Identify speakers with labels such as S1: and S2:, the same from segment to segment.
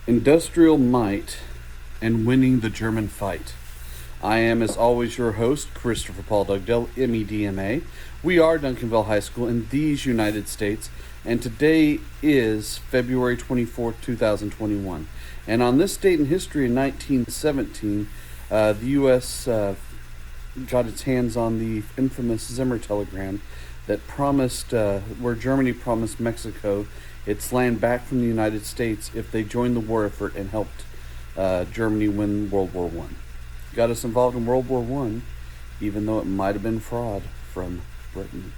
S1: Industrial Might and Winning the German Fight. I am, as always, your host, Christopher Paul Dugdale, MEDMA. We are Duncanville High School in these United States, and today is February 24th, 2021. And on this date in history in 1917, the U.S. Got its hands on the infamous Zimmer telegram that promised, where Germany promised Mexico its land back from the United States if they joined the war effort and helped Germany win World War I. Got us involved in World War I, even though it might have been fraud from Britain.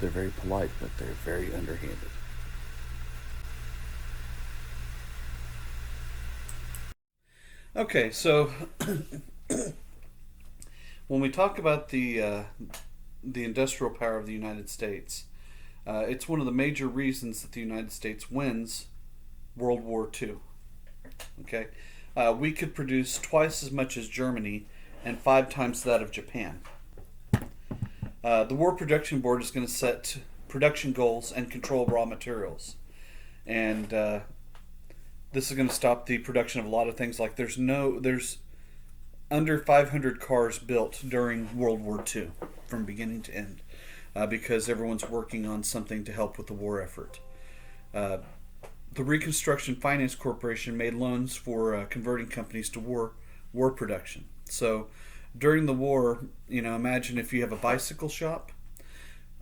S1: They're very polite, but they're very underhanded. Okay, so when we talk about the industrial power of the United States, it's one of the major reasons that the United States wins World War II. Okay, we could produce twice as much as Germany and 5 times that of Japan. The War Production Board is going to set production goals and control raw materials, and this is going to stop the production of a lot of things. Like there's under 500 cars built during World War II from beginning to end, because everyone's working on something to help with the war effort. The Reconstruction Finance Corporation made loans for converting companies to war production. So during the war, imagine if you have a bicycle shop,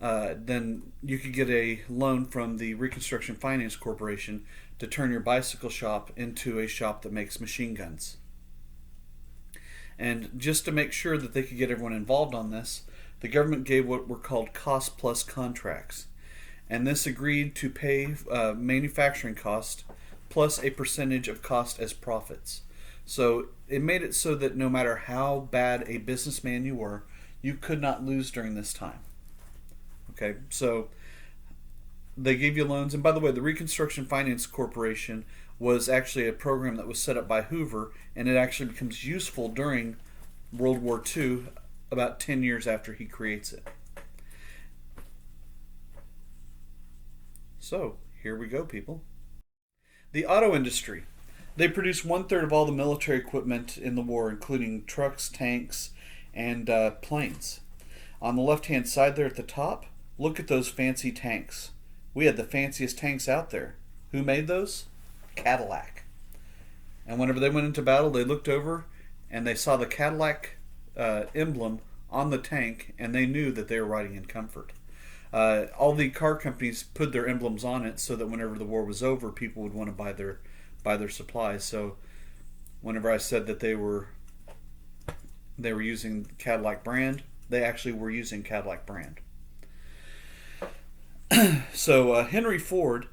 S1: then you could get a loan from the Reconstruction Finance Corporation to turn your bicycle shop into a shop that makes machine guns. And just to make sure that they could get everyone involved on this, the government gave what were called cost-plus contracts. And this agreed to pay manufacturing cost plus a percentage of cost as profits. So it made it so that no matter how bad a businessman you were, you could not lose during this time. Okay, so they gave you loans. And by the way, the Reconstruction Finance Corporation was actually a program that was set up by Hoover, and it actually becomes useful during World War II, about 10 years after he creates it. So, here we go, people. The auto industry. They produce 1/3 of all the military equipment in the war, including trucks, tanks, and planes. On the left-hand side there at the top, look at those fancy tanks. We had the fanciest tanks out there. Who made those? Cadillac. And whenever they went into battle, they looked over and they saw the Cadillac emblem on the tank, and they knew that they were riding in comfort. All the car companies put their emblems on it so that whenever the war was over, people would want to buy their supplies. So whenever I said that they were using Cadillac brand, they actually were using Cadillac brand. So Henry Ford,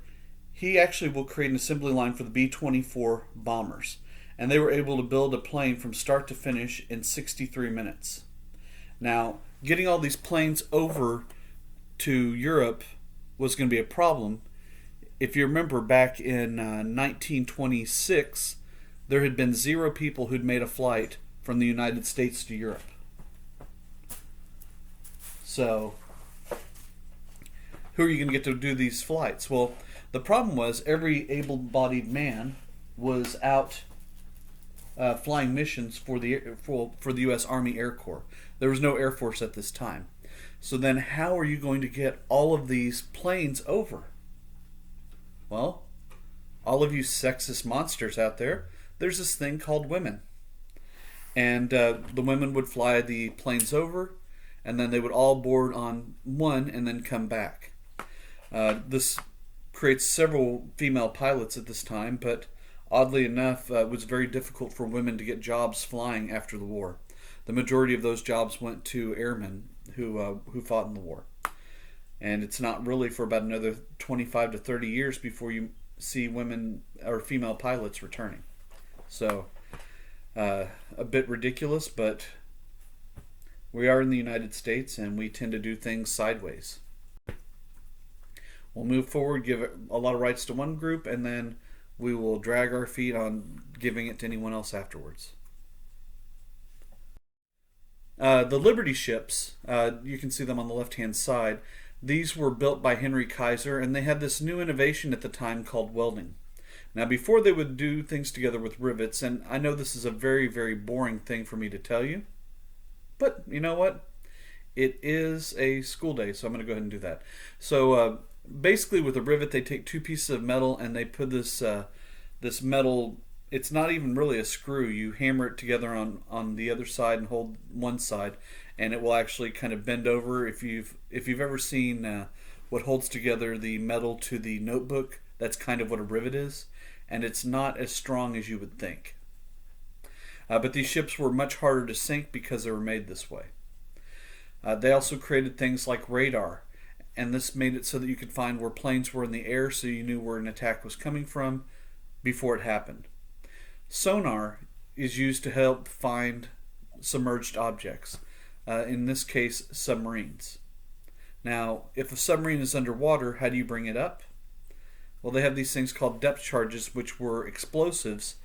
S1: he actually will create an assembly line for the B-24 bombers, and they were able to build a plane from start to finish in 63 minutes. Now, getting all these planes over to Europe was going to be a problem. If you remember, back in 1926, there had been 0 people who'd made a flight from the United States to Europe. So, who are you going to get to do these flights? Well, the problem was every able-bodied man was out flying missions for the U.S. Army Air Corps. There was no Air Force at this time. So then how are you going to get all of these planes over? Well, all of you sexist monsters out there, there's this thing called women. And the women would fly the planes over, and then they would all board on one and then come back. This creates several female pilots at this time, but oddly enough, it was very difficult for women to get jobs flying after the war. The majority of those jobs went to airmen who fought in the war. And it's not really for about another 25 to 30 years before you see women or female pilots returning. So, a bit ridiculous, but we are in the United States and we tend to do things sideways. We'll move forward, give a lot of rights to one group, and then we will drag our feet on giving it to anyone else afterwards. The Liberty ships, you can see them on the left-hand side. These were built by Henry Kaiser, and they had this new innovation at the time called welding. Now, before they would do things together with rivets, and I know this is a very, very boring thing for me to tell you, but you know what? It is a school day, so I'm going to go ahead and do that. So basically, with a rivet, they take two pieces of metal and they put this metal. It's not even really a screw. You hammer it together on the other side and hold one side, and it will actually kind of bend over. If you've ever seen what holds together the metal to the notebook, that's kind of what a rivet is, and it's not as strong as you would think. But these ships were much harder to sink because they were made this way. They also created things like radar, and this made it so that you could find where planes were in the air, so you knew where an attack was coming from before it happened. Sonar is used to help find submerged objects, in this case submarines. Now, if a submarine is underwater, how do you bring it up? Well, they have these things called depth charges, which were explosives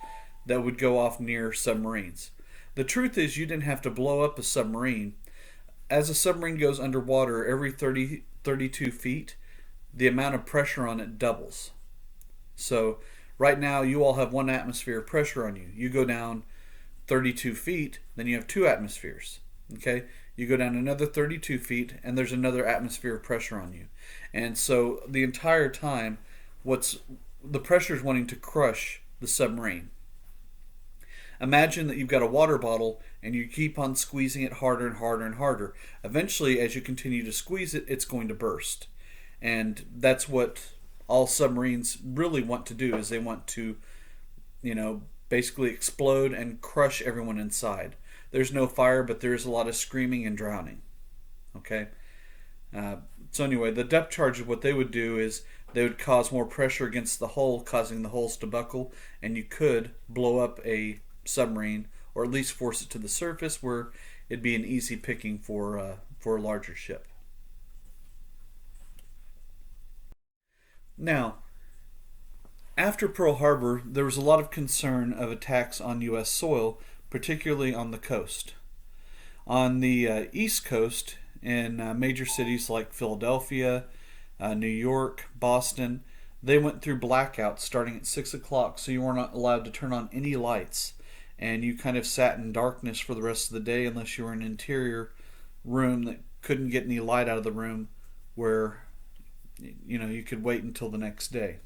S1: that would go off near submarines. The truth is, you didn't have to blow up a submarine. As a submarine goes underwater, every 32 feet, the amount of pressure on it doubles. So right now, you all have 1 atmosphere of pressure on you. You go down 32 feet, then you have 2 atmospheres. Okay? You go down another 32 feet, and there's another atmosphere of pressure on you. And so the entire time, the pressure is wanting to crush the submarine. Imagine that you've got a water bottle and you keep on squeezing it harder and harder and harder. Eventually, as you continue to squeeze it, it's going to burst. And that's what all submarines really want to do, is they want to, basically explode and crush everyone inside. There's no fire, but there is a lot of screaming and drowning. Okay? So anyway, the depth charges, what they would do is they would cause more pressure against the hull, causing the hulls to buckle, and you could blow up a submarine, or at least force it to the surface where it'd be an easy picking for a larger ship. Now, after Pearl Harbor, there was a lot of concern of attacks on U.S. soil, particularly on the coast. On the East Coast, in major cities like Philadelphia, New York, Boston, they went through blackouts starting at 6 o'clock, so you were not allowed to turn on any lights. And you kind of sat in darkness for the rest of the day unless you were in an interior room that couldn't get any light out of the room, where you could wait until the next day.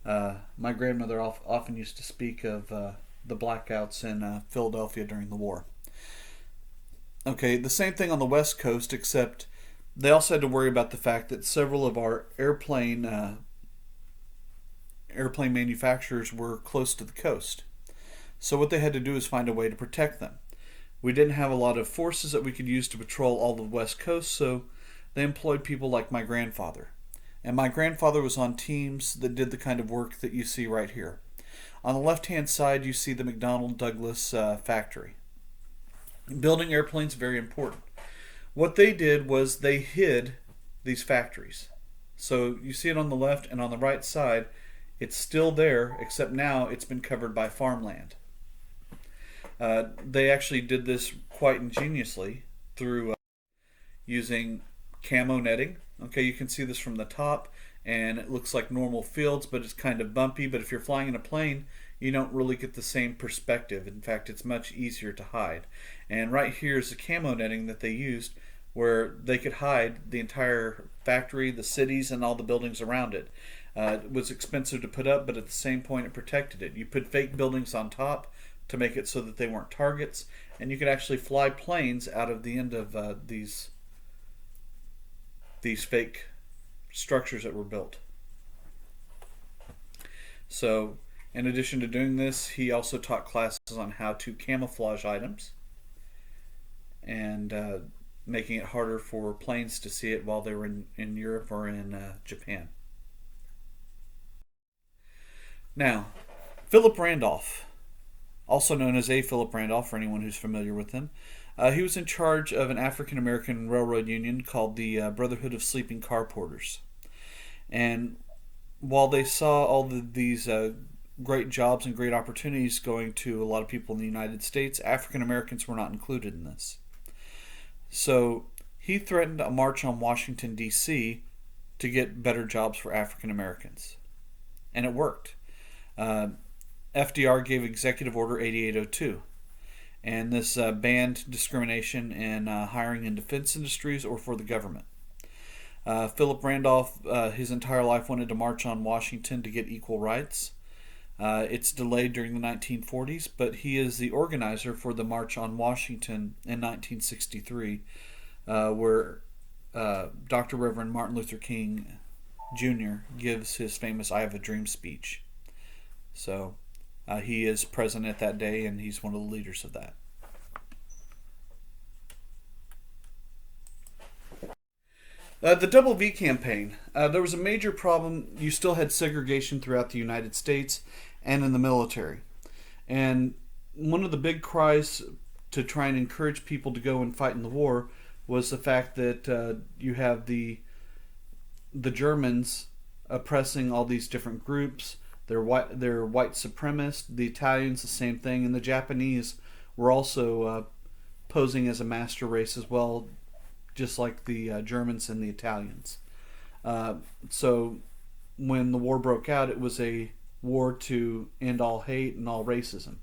S1: My grandmother often used to speak of the blackouts in Philadelphia during the war. Okay, the same thing on the West Coast, except they also had to worry about the fact that several of our airplane manufacturers were close to the coast. So what they had to do is find a way to protect them. We didn't have a lot of forces that we could use to patrol all the West Coast, so they employed people like my grandfather. And my grandfather was on teams that did the kind of work that you see right here. On the left-hand side, you see the McDonnell Douglas factory. Building airplanes is very important. What they did was they hid these factories. So you see it on the left, and on the right side, it's still there, except now it's been covered by farmland. They actually did this quite ingeniously through using camo netting. Okay, you can see this from the top, and it looks like normal fields, but it's kind of bumpy. But if you're flying in a plane, you don't really get the same perspective. In fact, it's much easier to hide. And right here is the camo netting that they used, where they could hide the entire factory, the cities, and all the buildings around it. It was expensive to put up, but at the same point it protected it. You put fake buildings on top to make it so that they weren't targets, and you could actually fly planes out of the end of these fake structures that were built. So, in addition to doing this, he also taught classes on how to camouflage items and making it harder for planes to see it while they were in Europe or in Japan. Now, Philip Randolph, also known as A. Philip Randolph for anyone who's familiar with him, he was in charge of an African American railroad union called the Brotherhood of Sleeping Car Porters. And while they saw all these great jobs and great opportunities going to a lot of people in the United States, African Americans were not included in this. So he threatened a march on Washington, D.C. to get better jobs for African Americans. And it worked. Uh, FDR gave Executive Order 8802, and this banned discrimination in hiring in defense industries or for the government. Philip Randolph, his entire life, wanted to march on Washington to get equal rights. It's delayed during the 1940s, but he is the organizer for the March on Washington in 1963, where Dr. Reverend Martin Luther King Jr. gives his famous I Have a Dream speech. So he is present at that day, and he's one of the leaders of that. The Double V campaign. There was a major problem. You still had segregation throughout the United States and in the military. And one of the big cries to try and encourage people to go and fight in the war was the fact that you have the Germans oppressing all these different groups. They're white supremacists. The Italians, the same thing. And the Japanese were also posing as a master race as well, just like the Germans and the Italians. So when the war broke out, it was a war to end all hate and all racism,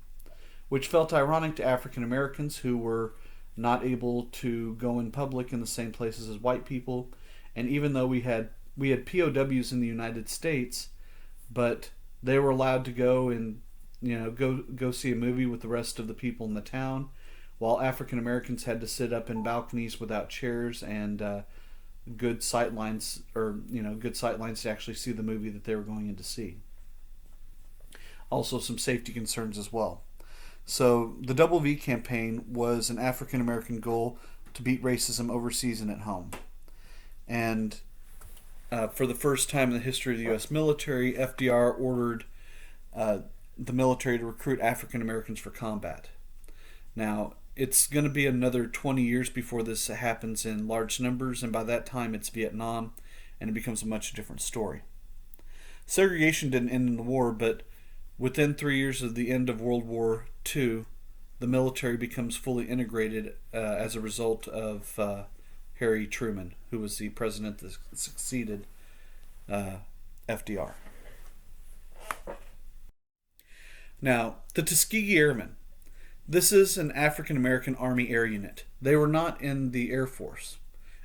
S1: which felt ironic to African Americans who were not able to go in public in the same places as white people. And even though we had POWs in the United States, but they were allowed to go and go see a movie with the rest of the people in the town, while African Americans had to sit up in balconies without chairs and good sight lines to actually see the movie that they were going in to see. Also, some safety concerns as well. So the Double V campaign was an African American goal to beat racism overseas and at home. And for the first time in the history of the U.S. military, FDR ordered the military to recruit African Americans for combat. Now, it's going to be another 20 years before this happens in large numbers, and by that time it's Vietnam, and it becomes a much different story. Segregation didn't end in the war, but within 3 years of the end of World War II, the military becomes fully integrated as a result of Harry Truman, who was the president that succeeded FDR. Now, the Tuskegee Airmen. This is an African American Army air unit. They were not in the Air Force.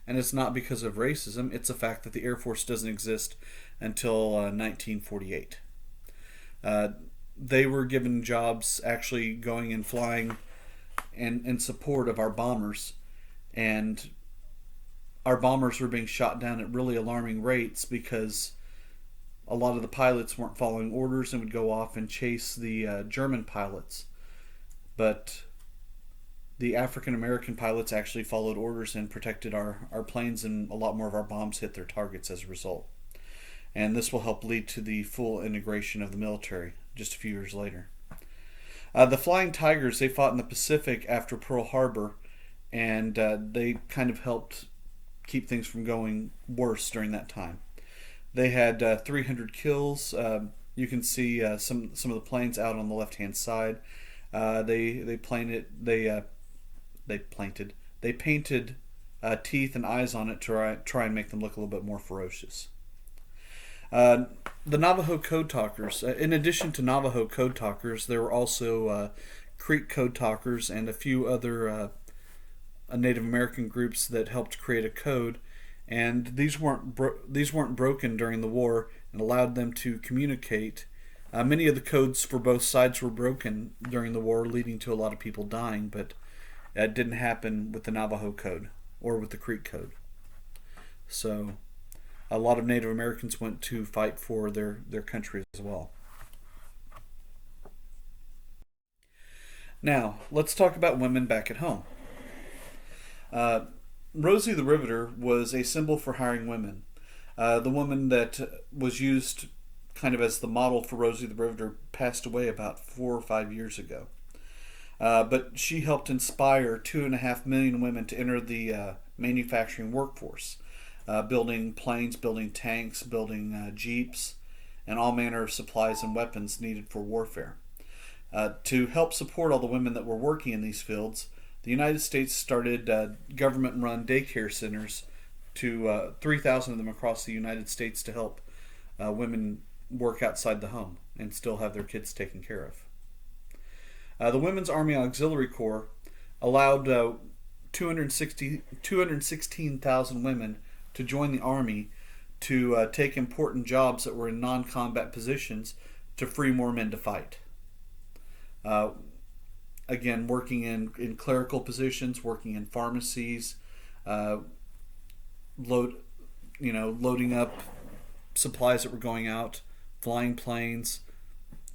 S1: And it's not because of racism, it's the fact that the Air Force doesn't exist until 1948. They were given jobs actually going and flying in support of our bombers. And our bombers were being shot down at really alarming rates because a lot of the pilots weren't following orders and would go off and chase the German pilots. But the African American pilots actually followed orders and protected our planes, and a lot more of our bombs hit their targets as a result. And this will help lead to the full integration of the military just a few years later. The Flying Tigers, they fought in the Pacific after Pearl Harbor, and they kind of helped keep things from going worse during that time. They had 300 kills. You can see some of the planes out on the left-hand side. They painted teeth and eyes on it to try and make them look a little bit more ferocious. The Navajo Code Talkers. In addition to Navajo Code Talkers, there were also Creek Code Talkers and a few other Native American groups that helped create a code. And these weren't broken during the war and allowed them to communicate. Many of the codes for both sides were broken during the war, leading to a lot of people dying, but that didn't happen with the Navajo Code or with the Creek Code. So a lot of Native Americans went to fight for their country as well. Now, let's talk about women back at home. Rosie the Riveter was a symbol for hiring women. The woman that was used kind of as the model for Rosie the Riveter passed away about 4 or 5 years ago. But she helped inspire 2.5 million women to enter the manufacturing workforce, building planes, building tanks, building jeeps, and all manner of supplies and weapons needed for warfare. To help support all the women that were working in these fields, the United States started government-run daycare centers to 3,000 of them across the United States to help women work outside the home and still have their kids taken care of. The Women's Army Auxiliary Corps allowed 216,000 women to join the Army to take important jobs that were in non-combat positions to free more men to fight. Again, working in clerical positions, working in pharmacies, loading up supplies that were going out, flying planes.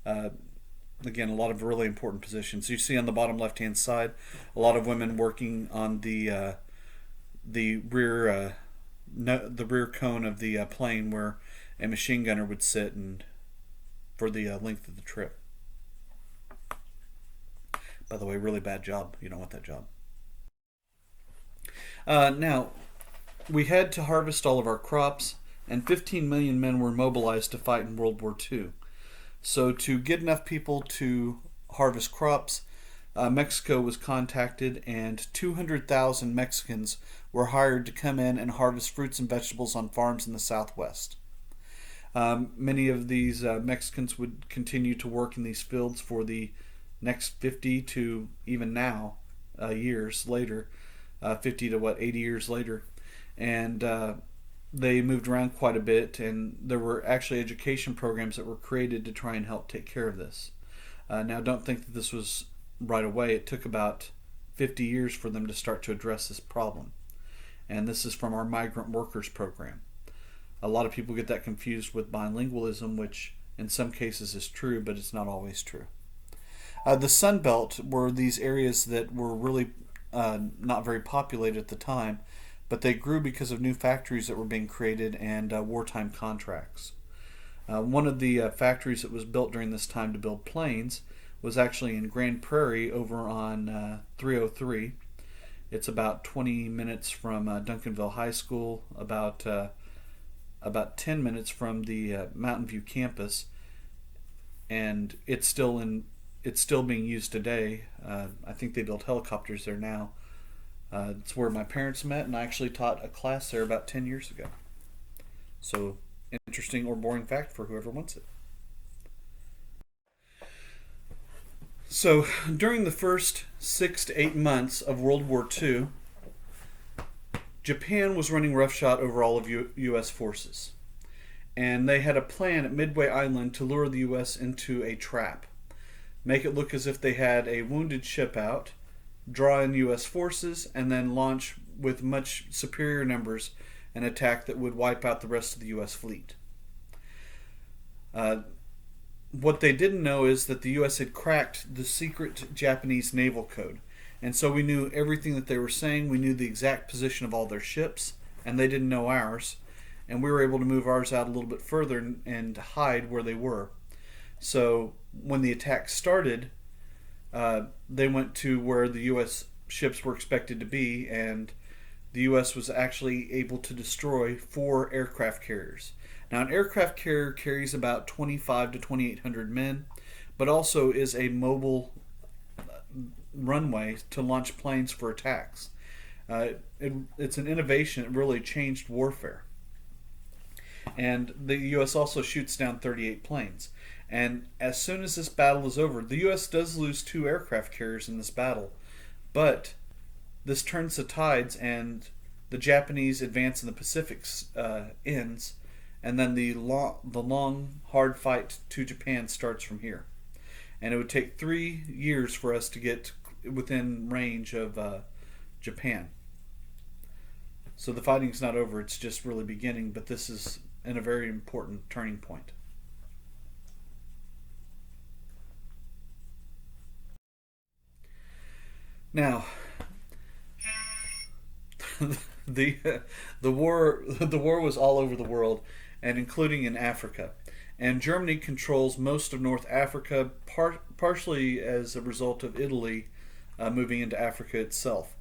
S1: Again, a lot of really important positions. You see on the bottom left-hand side, a lot of women working on the rear cone of the plane where a machine gunner would sit and for the length of the trip. By the way, really bad job. You don't want that job. Now, we had to harvest all of our crops, and 15 million men were mobilized to fight in World War II. So to get enough people to harvest crops, Mexico was contacted, and 200,000 Mexicans were hired to come in and harvest fruits and vegetables on farms in the Southwest. Many of these Mexicans would continue to work in these fields for the next 50 to even now years later, 50 to 80 years later. And they moved around quite a bit, and there were actually education programs that were created to try and help take care of this. Now, don't think that this was right away. It took about 50 years for them to start to address this problem. And this is from our migrant workers program. A lot of people get that confused with bilingualism, which in some cases is true, but it's not always true. The Sun Belt were these areas that were really not very populated at the time, but they grew because of new factories that were being created and wartime contracts. One of the factories that was built during this time to build planes was actually in Grand Prairie over on 303. It's about 20 minutes from Duncanville High School, about 10 minutes from the Mountain View campus, and it's still being used today. I think they build helicopters there now. It's where my parents met, and I actually taught a class there about 10 years ago. So, interesting or boring fact for whoever wants it. So, during the first 6 to 8 months of World War II, Japan was running roughshod over all of U.S. forces. And they had a plan at Midway Island to lure the U.S. into a trap. Make it look as if they had a wounded ship out, draw in U.S. forces, and then launch with much superior numbers an attack that would wipe out the rest of the U.S. fleet. What they didn't know is that the U.S. had cracked the secret Japanese naval code. And so we knew everything that they were saying. We knew the exact position of all their ships, and they didn't know ours. And we were able to move ours out a little bit further and hide where they were. So when the attack started, they went to where the U.S. ships were expected to be, and the U.S. was actually able to destroy 4 aircraft carriers. Now, an aircraft carrier carries about 2,500 to 2,800 men, but also is a mobile runway to launch planes for attacks. It's an innovation. It really changed warfare. And the U.S. also shoots down 38 planes. And as soon as this battle is over, the U.S. does lose 2 aircraft carriers in this battle, but this turns the tides, and the Japanese advance in the Pacific ends, and then the long, hard fight to Japan starts from here. And it would take 3 years for us to get within range of Japan. So the fighting's not over, it's just really beginning, but this is in a very important turning point. Now, the war was all over the world, and including in Africa. And Germany controls most of North Africa, partially as a result of Italy moving into Africa itself.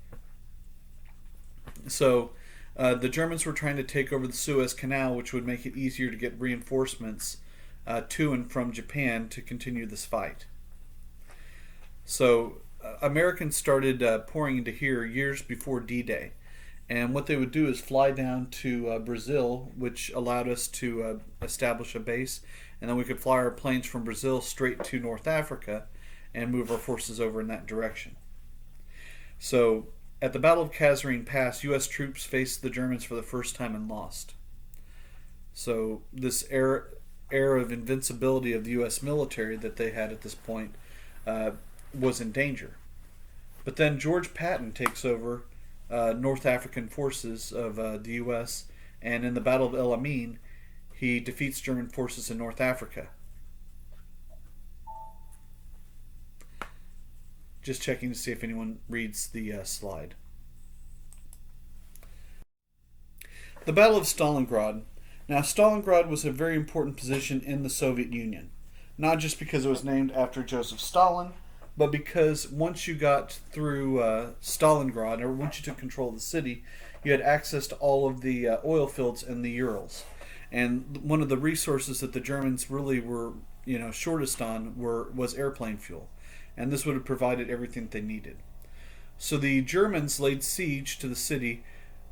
S1: So the Germans were trying to take over the Suez Canal, which would make it easier to get reinforcements to and from Japan to continue this fight. So Americans started pouring into here years before D-Day. And what they would do is fly down to Brazil, which allowed us to establish a base, and then we could fly our planes from Brazil straight to North Africa and move our forces over in that direction. So, at the Battle of Kasserine Pass, U.S. troops faced the Germans for the first time and lost. So, this era of invincibility of the U.S. military that they had at this point was in danger. But then George Patton takes over North African forces of the U.S., and in the Battle of El Alamein, he defeats German forces in North Africa. Just checking to see if anyone reads the slide. The Battle of Stalingrad. Now, Stalingrad was a very important position in the Soviet Union. Not just because it was named after Joseph Stalin, but because once you got through Stalingrad, or once you took control of the city, you had access to all of the oil fields in the Urals. And one of the resources that the Germans really were, shortest on was airplane fuel. And this would have provided everything they needed. So the Germans laid siege to the city.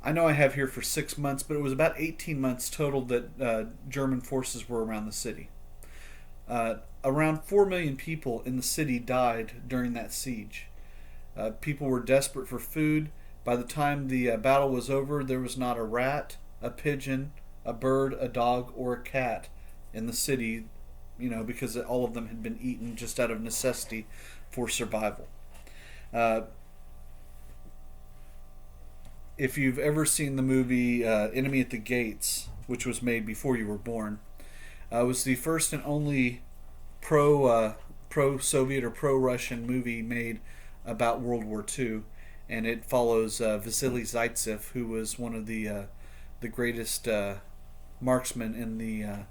S1: I know I have here for 6 months, but it was about 18 months total that German forces were around the city. Around 4 million people in the city died during that siege. People were desperate for food. By the time the battle was over, there was not a rat, a pigeon, a bird, a dog, or a cat in the city, because all of them had been eaten just out of necessity for survival. If you've ever seen the movie Enemy at the Gates, which was made before you were born, it was the first and only pro-Soviet or pro-Russian movie made about World War II, and it follows Vasily Zaitsev, who was one of the greatest marksmen in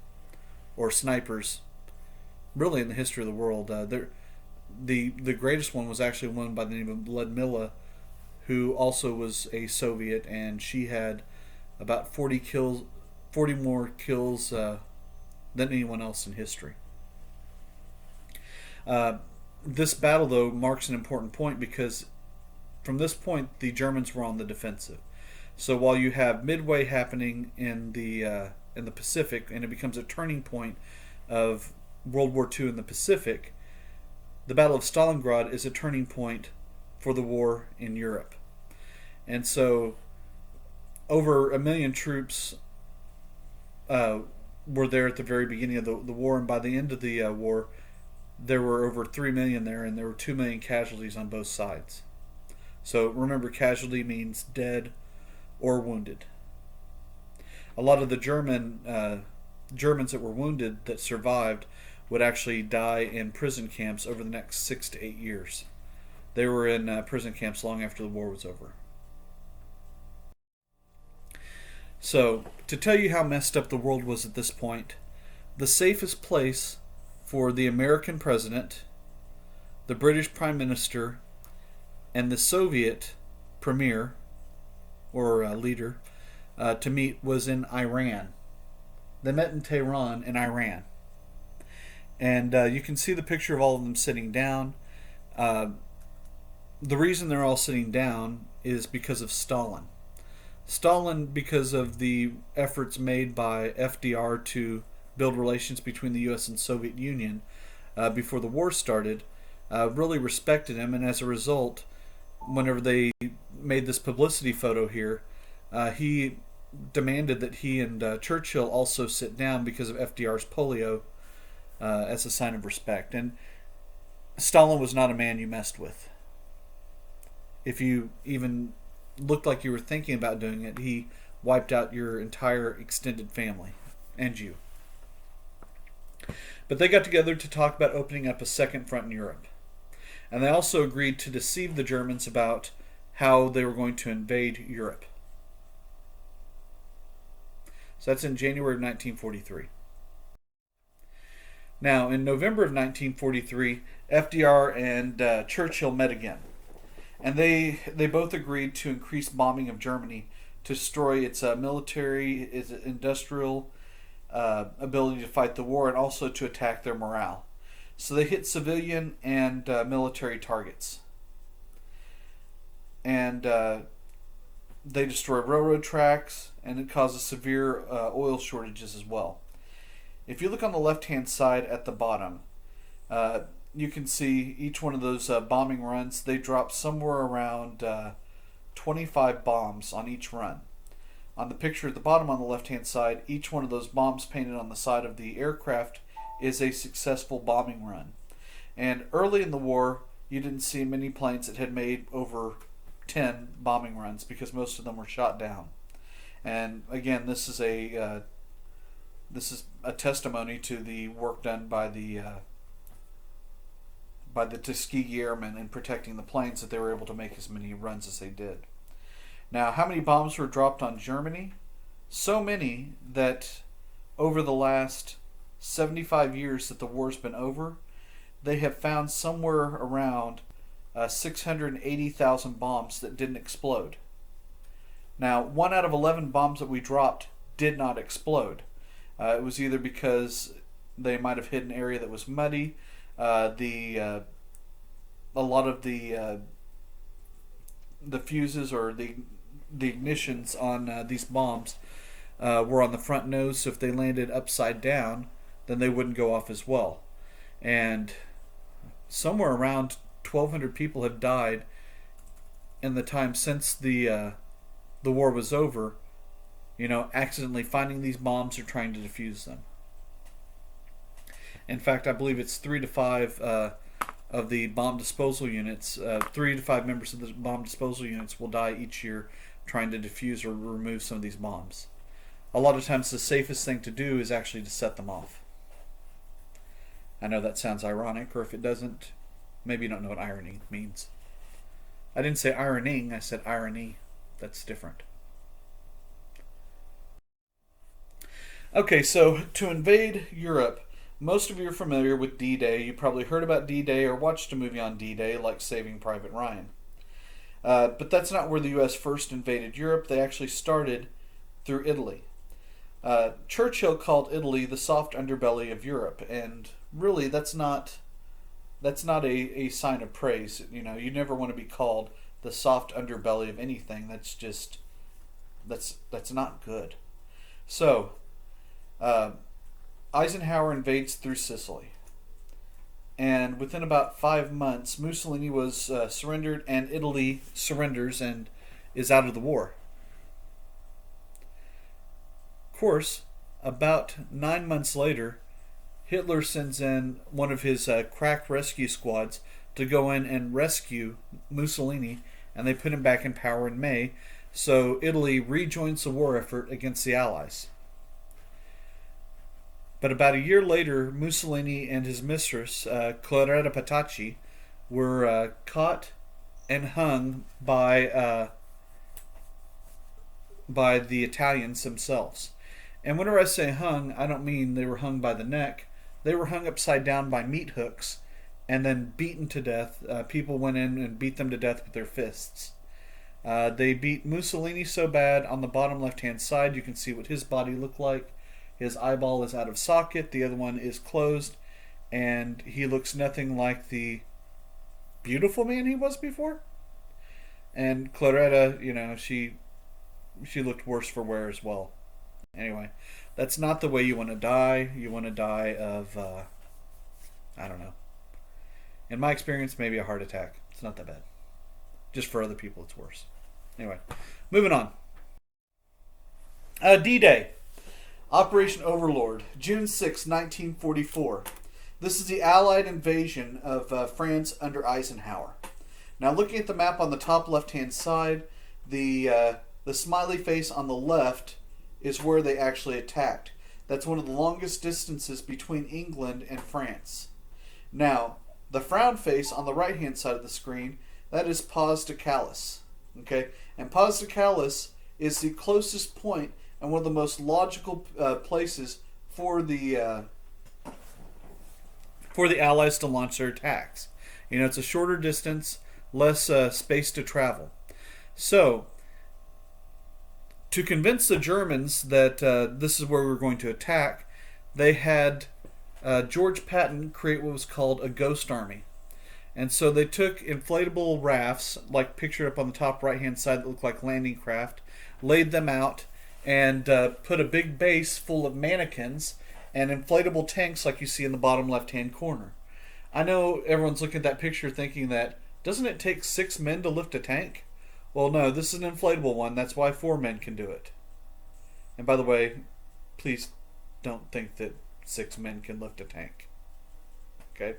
S1: or snipers, really in the history of the world. The greatest one was actually one by the name of Ludmilla, who also was a Soviet, and she had about 40 more kills than anyone else in history. This battle, though, marks an important point because from this point the Germans were on the defensive. So while you have Midway happening in the Pacific, and it becomes a turning point of World War II in the Pacific, the Battle of Stalingrad is a turning point for the war in Europe. And so over 1 million troops were there at the very beginning of the war, and by the end of the war there were over 3 million there, and there were 2 million casualties on both sides. So remember, casualty means dead or wounded. A lot of the Germans that were wounded that survived would actually die in prison camps over the next 6 to 8 years. They were in prison camps long after the war was over. So, to tell you how messed up the world was at this point, the safest place for the American president, the British Prime Minister, and the Soviet premier, or leader, to meet was in Iran. They met in Tehran in Iran. And you can see the picture of all of them sitting down. The reason they're all sitting down is because of Stalin. Stalin, because of the efforts made by FDR to build relations between the U.S. and Soviet Union before the war started, really respected him, and as a result, whenever they made this publicity photo here, he demanded that he and Churchill also sit down because of FDR's polio as a sign of respect. And Stalin was not a man you messed with. If you even looked like you were thinking about doing it, he wiped out your entire extended family and you. But they got together to talk about opening up a second front in Europe. And they also agreed to deceive the Germans about how they were going to invade Europe. So that's in January of 1943. Now, in November of 1943, FDR and Churchill met again. And they both agreed to increase bombing of Germany to destroy its military, its industrial ability to fight the war, and also to attack their morale. So they hit civilian and military targets. And they destroyed railroad tracks, and it causes severe oil shortages as well. If you look on the left-hand side at the bottom, you can see each one of those bombing runs. They drop somewhere around 25 bombs on each run. On the picture at the bottom on the left-hand side, each one of those bombs painted on the side of the aircraft is a successful bombing run. And early in the war, you didn't see many planes that had made over 10 bombing runs because most of them were shot down. And again, this is a testimony to the work done by the Tuskegee Airmen in protecting the planes, that they were able to make as many runs as they did. Now, how many bombs were dropped on Germany? So many that over the last 75 years that the war's been over, they have found somewhere around 680,000 bombs that didn't explode. Now, 1 out of 11 bombs that we dropped did not explode. It was either because they might have hit an area that was muddy. A lot of the fuses or the ignitions on these bombs were on the front nose, so if they landed upside down, then they wouldn't go off as well. And somewhere around 1,200 people have died in the time since the war was over, accidentally finding these bombs or trying to defuse them. In fact, I believe it's 3 to 5 of the bomb disposal units, 3 to 5 members of the bomb disposal units will die each year trying to defuse or remove some of these bombs. A lot of times the safest thing to do is actually to set them off. I know that sounds ironic, or if it doesn't, maybe you don't know what irony means. I didn't say ironing, I said irony. That's different. Okay, so to invade Europe, most of you are familiar with D-Day. You probably heard about D-Day or watched a movie on D-Day like Saving Private Ryan. But that's not where the U.S. first invaded Europe. They actually started through Italy. Churchill called Italy the soft underbelly of Europe, and really that's not a sign of praise. You never want to be called the soft underbelly of anything. That's not good. So Eisenhower invades through Sicily, and within about 5 months Mussolini was surrendered, and Italy surrenders and is out of the war. Of course, about 9 months later, Hitler sends in one of his crack rescue squads to go in and rescue Mussolini, and they put him back in power in May, so Italy rejoins the war effort against the Allies. But about a year later, Mussolini and his mistress, Cloretta Petacci, were caught and hung by the Italians themselves. And whenever I say hung, I don't mean they were hung by the neck. They were hung upside down by meat hooks and then beaten to death. People went in and beat them to death with their fists. They beat Mussolini so bad, on the bottom left-hand side, you can see what his body looked like. His eyeball is out of socket, the other one is closed, and he looks nothing like the beautiful man he was before. And Cloretta, she looked worse for wear as well. Anyway, that's not the way you want to die. You want to die of, I don't know. In my experience, maybe a heart attack. It's not that bad. Just for other people, it's worse. Anyway, moving on. D-Day. Operation Overlord, June 6, 1944. This is the Allied invasion of France under Eisenhower. Now, looking at the map on the top left-hand side, the smiley face on the left is where they actually attacked. That's one of the longest distances between England and France. Now, the frown face on the right-hand side of the screen, that is Pas de Calais. Okay, and Pas de Calais is the closest point and one of the most logical places for the Allies to launch their attacks. It's a shorter distance, less space to travel. So, to convince the Germans that this is where we're going to attack, they had George Patton create what was called a ghost army. And so they took inflatable rafts, like pictured up on the top right-hand side that looked like landing craft, laid them out, and put a big base full of mannequins, and inflatable tanks like you see in the bottom left-hand corner. I know everyone's looking at that picture thinking that, doesn't it take 6 men to lift a tank? Well, no, this is an inflatable one. That's why 4 men can do it. And by the way, please don't think that 6 men can lift a tank. Okay?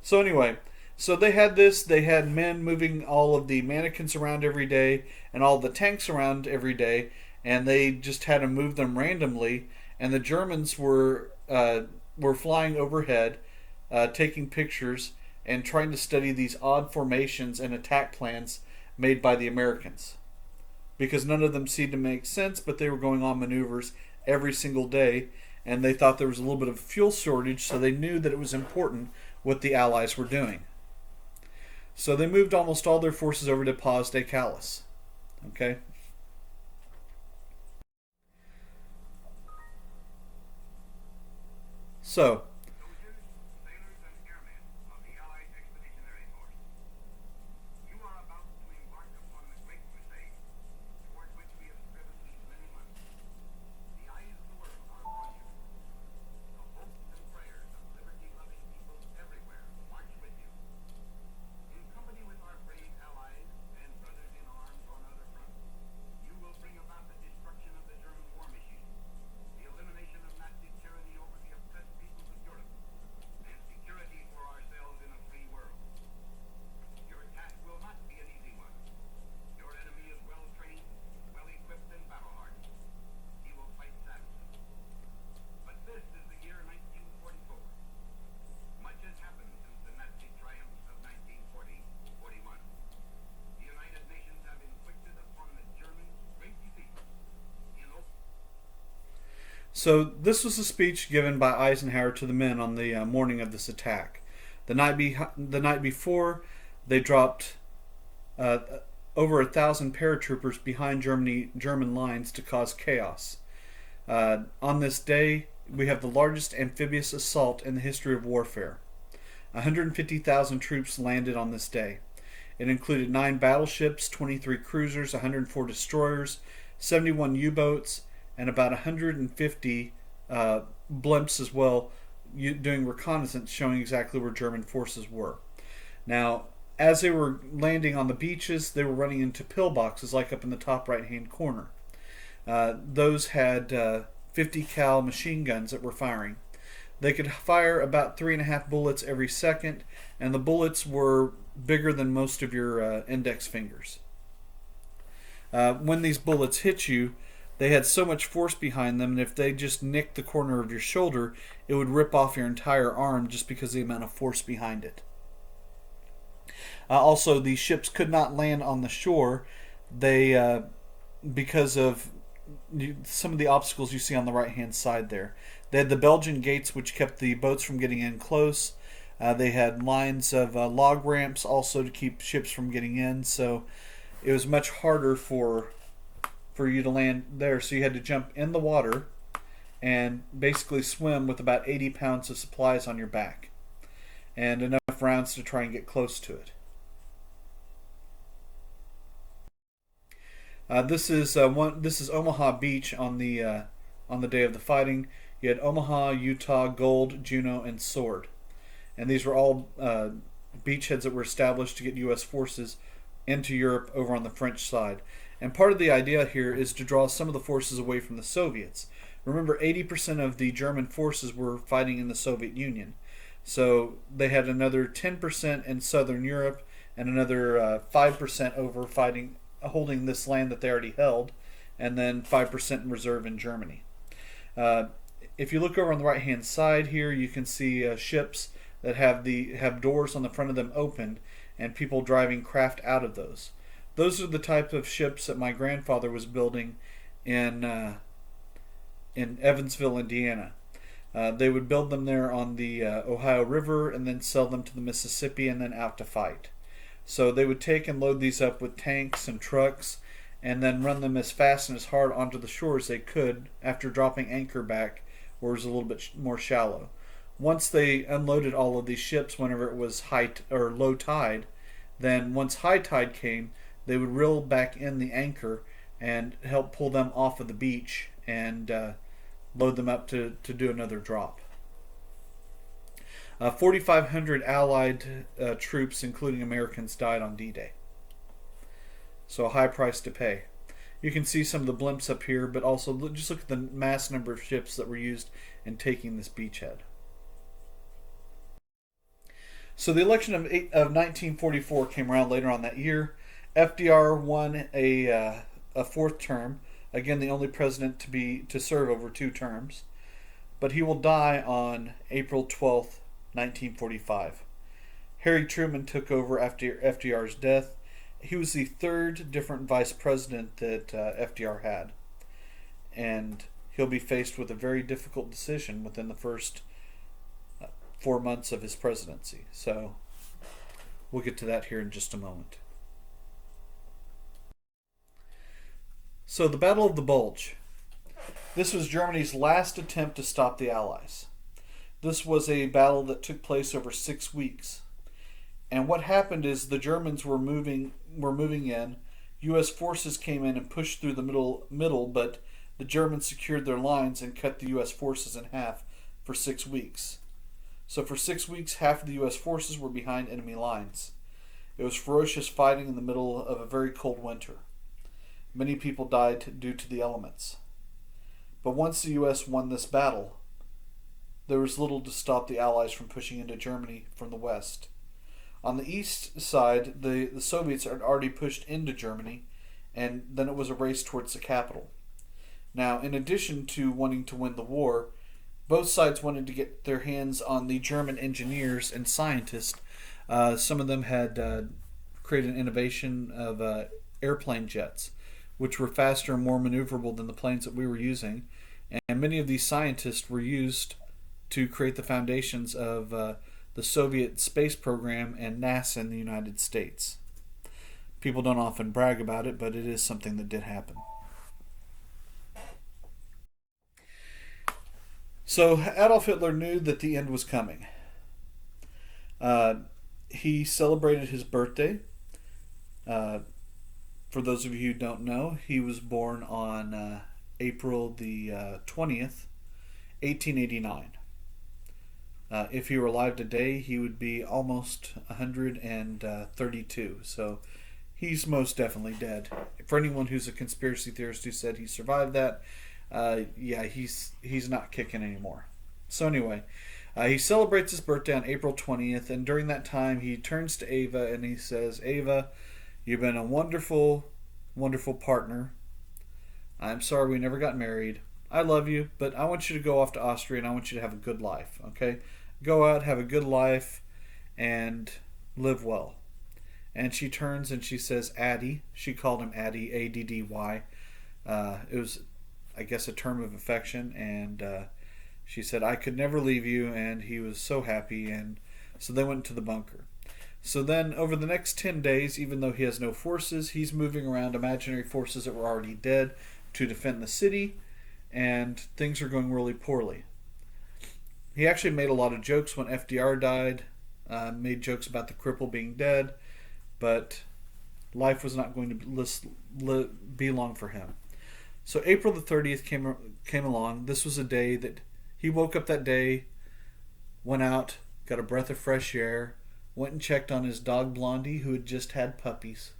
S1: So anyway, so they had this. They had men moving all of the mannequins around every day and all the tanks around every day, and they just had to move them randomly. And the Germans were flying overhead, taking pictures and trying to study these odd formations and attack plans made by the Americans, because none of them seemed to make sense, but they were going on maneuvers every single day, and they thought there was a little bit of fuel shortage, so they knew that it was important what the Allies were doing. So they moved almost all their forces over to Pas de Calais. Okay? So, So this was a speech given by Eisenhower to the men on the morning of this attack. The night before, they dropped over 1,000 paratroopers behind German lines to cause chaos. On this day, we have the largest amphibious assault in the history of warfare. 150,000 troops landed on this day. It included 9 battleships, 23 cruisers, 104 destroyers, 71 U-boats, and about 150 blimps as well, doing reconnaissance showing exactly where German forces were. Now, as they were landing on the beaches, they were running into pillboxes like up in the top right-hand corner. Those had 50 cal machine guns that were firing. They could fire about 3.5 bullets every second, and the bullets were bigger than most of your index fingers. When these bullets hit you, they had so much force behind them, and if they just nicked the corner of your shoulder, it would rip off your entire arm just because of the amount of force behind it. Also, the ships could not land on the shore. They, because of some of the obstacles you see on the right-hand side there. They had the Belgian gates, which kept the boats from getting in close. They had lines of log ramps also to keep ships from getting in, so it was much harder for you to land there, so you had to jump in the water and basically swim with about 80 pounds of supplies on your back and enough rounds to try and get close to it. This is Omaha Beach on the day of the fighting. You had Omaha, Utah, Gold, Juneau, and Sword, and these were all beachheads that were established to get U.S. forces into Europe over on the French side. And part of the idea here is to draw some of the forces away from the Soviets. Remember, 80% of the German forces were fighting in the Soviet Union. So they had another 10% in Southern Europe and another 5% over holding this land that they already held, and then 5% in reserve in Germany. If you look over on the right-hand side here, you can see ships that have doors on the front of them opened, and people driving craft out of those. Those are the type of ships that my grandfather was building in Evansville, Indiana. They would build them there on the Ohio River and then sell them to the Mississippi and then out to fight. So they would take and load these up with tanks and trucks and then run them as fast and as hard onto the shore as they could after dropping anchor back where it was a little bit more shallow. Once they unloaded all of these ships whenever it was high or low tide, then once high tide came, they would reel back in the anchor and help pull them off of the beach and load them up to do another drop. 4,500 Allied troops, including Americans, died on D-Day. So a high price to pay. You can see some of the blimps up here, but also just look at the mass number of ships that were used in taking this beachhead. So the election of 1944 came around later on that year. FDR won a fourth term. Again, the only president to serve over 2 terms. But he will die on April 12th, 1945. Harry Truman took over after FDR's death. He was the 3rd different vice president that FDR had. And he'll be faced with a very difficult decision within the first 4 months of his presidency. So we'll get to that here in just a moment. So the Battle of the Bulge. This was Germany's last attempt to stop the Allies. This was a battle that took place over 6 weeks. And what happened is the Germans were moving in. U.S. forces came in and pushed through the middle, but the Germans secured their lines and cut the U.S. forces in half for 6 weeks. So for 6 weeks, half of the U.S. forces were behind enemy lines. It was ferocious fighting in the middle of a very cold winter. Many people died due to the elements. But once the U.S. won this battle, there was little to stop the Allies from pushing into Germany from the west. On the east side, the Soviets had already pushed into Germany, and then it was a race towards the capital. Now, in addition to wanting to win the war, both sides wanted to get their hands on the German engineers and scientists. Some of them had created an innovation of airplane jets, which were faster and more maneuverable than the planes that we were using. And many of these scientists were used to create the foundations of the Soviet space program and NASA in the United States. People don't often brag about it, but it is something that did happen. So Adolf Hitler knew that the end was coming. He celebrated his birthday. For those of you who don't know, he was born on April the 20th, 1889. If he were alive today, he would be almost 132. So he's most definitely dead. For anyone who's a conspiracy theorist who said he survived that, he's not kicking anymore. So anyway, he celebrates his birthday on April 20th, and during that time he turns to Ava and he says, "Ava, you've been a wonderful, wonderful partner. I'm sorry we never got married. I love you, but I want you to go off to Austria and I want you to have a good life, okay? Go out, have a good life, and live well." And she turns and she says, "Addie." She called him Addie, A-D-D-Y. It was, I guess, a term of affection, and she said, "I could never leave you," and he was so happy, and so they went to the bunker. So then, over the next 10 days, even though he has no forces, he's moving around imaginary forces that were already dead to defend the city, and things are going really poorly. He actually made a lot of jokes when FDR died, made jokes about the cripple being dead, but life was not going to be long for him. So April the 30th came along. This was a day that he woke up that day, went out, got a breath of fresh air, went and checked on his dog Blondie, who had just had puppies,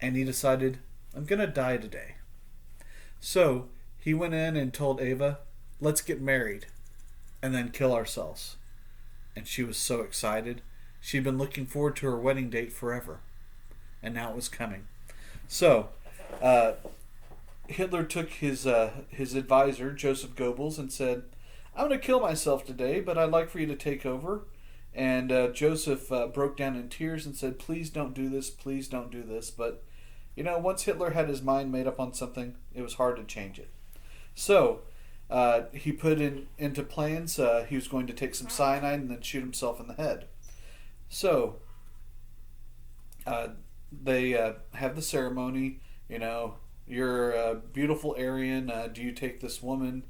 S1: and he decided, "I'm going to die today." So he went in and told Ava, "Let's get married and then kill ourselves." And she was so excited. She'd been looking forward to her wedding date forever, and now it was coming. So Hitler took his advisor, Joseph Goebbels, and said, "I'm going to kill myself today, but I'd like for you to take over." And Joseph broke down in tears and said, "Please don't do this, please don't do this." But, once Hitler had his mind made up on something, it was hard to change it. So he put into plans, he was going to take some cyanide and then shoot himself in the head. So they have the ceremony. You're a beautiful Aryan. Do you take this woman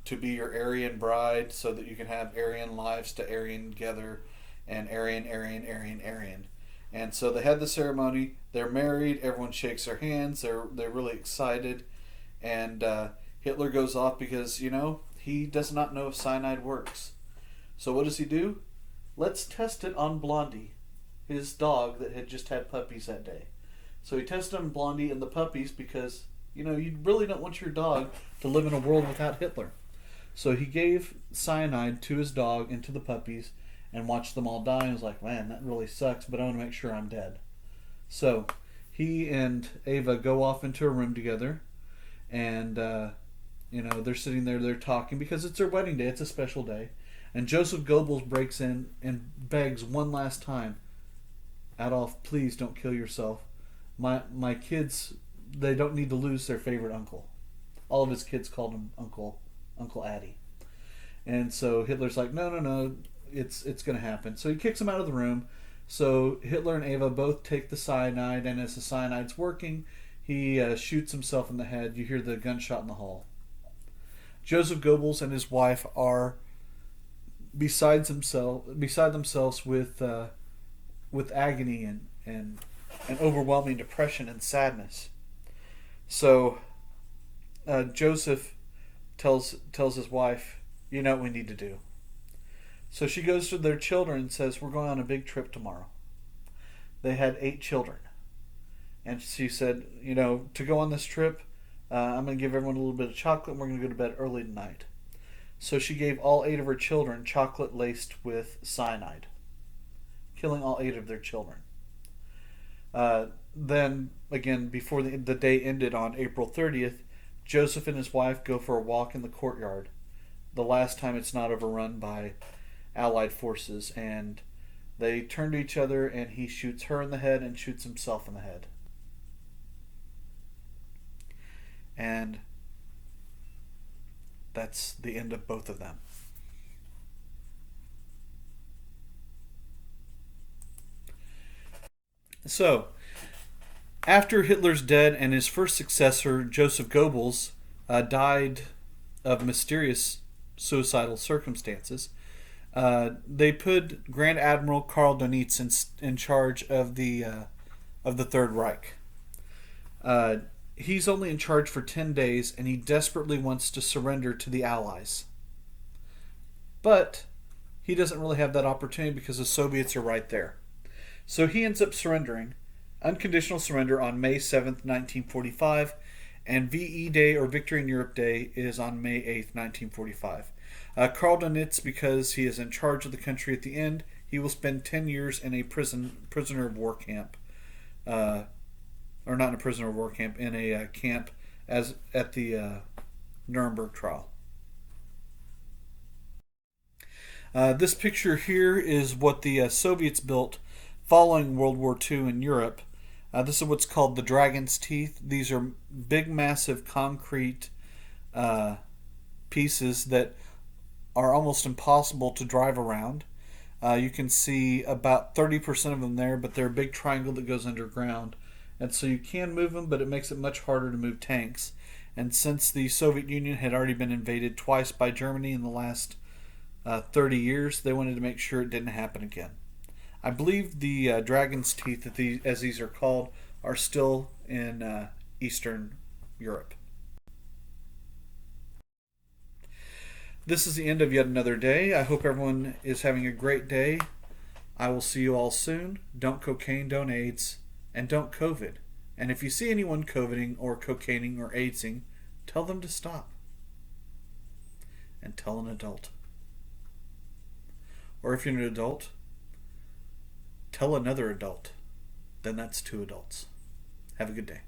S1: to be your Aryan bride so that you can have Aryan lives to Aryan together, and Aryan, Aryan, Aryan, Aryan. And so they had the ceremony. They're married. Everyone shakes their hands. They're really excited. And Hitler goes off because, he does not know if cyanide works. So what does he do? Let's test it on Blondie, his dog that had just had puppies that day. So he tested on Blondie and the puppies because, you really don't want your dog to live in a world without Hitler. So he gave cyanide to his dog and to the puppies and watched them all die and was like, man, that really sucks, but I want to make sure I'm dead. So he and Ava go off into a room together, and they're sitting there, they're talking because it's their wedding day, it's a special day. And Joseph Goebbels breaks in and begs one last time, Adolf, please don't kill yourself. My kids, they don't need to lose their favorite uncle. All of his kids called him Uncle Addy. And so Hitler's like, no, it's going to happen. So he kicks him out of the room. So Hitler and Ava both take the cyanide, and as the cyanide's working, he shoots himself in the head. You hear the gunshot in the hall. Joseph Goebbels and his wife are beside themselves with agony and overwhelming depression and sadness. So Joseph tells his wife, you know what we need to do. So she goes to their children and says, we're going on a big trip tomorrow. They had 8 children. And she said, to go on this trip, I'm going to give everyone a little bit of chocolate and we're going to go to bed early tonight. So she gave all 8 of her children chocolate laced with cyanide, killing all 8 of their children. Then, again, before the day ended on April 30th, Joseph and his wife go for a walk in the courtyard. The last time it's not overrun by Allied forces. And they turn to each other and he shoots her in the head and shoots himself in the head. And that's the end of both of them. So, after Hitler's dead and his first successor, Joseph Goebbels, died of mysterious suicidal circumstances, they put Grand Admiral Karl Donitz in charge of the Third Reich. He's only in charge for 10 days, and he desperately wants to surrender to the Allies. But he doesn't really have that opportunity because the Soviets are right there. So he ends up surrendering, unconditional surrender, on May 7th, 1945, and VE Day, or Victory in Europe Day, is on May 8th, 1945. Karl Donitz, because he is in charge of the country at the end, he will spend 10 years in a prisoner of war camp. Or not in a prisoner of war camp, in a camp as at the Nuremberg trial. This picture here is what the Soviets built following World War II in Europe. This is what's called the Dragon's Teeth. These are big, massive concrete pieces that are almost impossible to drive around. You can see about 30% of them there, but they're a big triangle that goes underground. And so you can move them, but it makes it much harder to move tanks. And since the Soviet Union had already been invaded twice by Germany in the last 30 years, they wanted to make sure it didn't happen again. I believe the Dragon's Teeth, as these are called, are still in Eastern Europe. This is the end of yet another day. I hope everyone is having a great day. I will see you all soon. Don't cocaine, don't AIDS, and don't COVID. And if you see anyone COVIDing or cocaining or AIDSing, tell them to stop. And tell an adult. Or if you're an adult, tell another adult. Then that's 2 adults. Have a good day.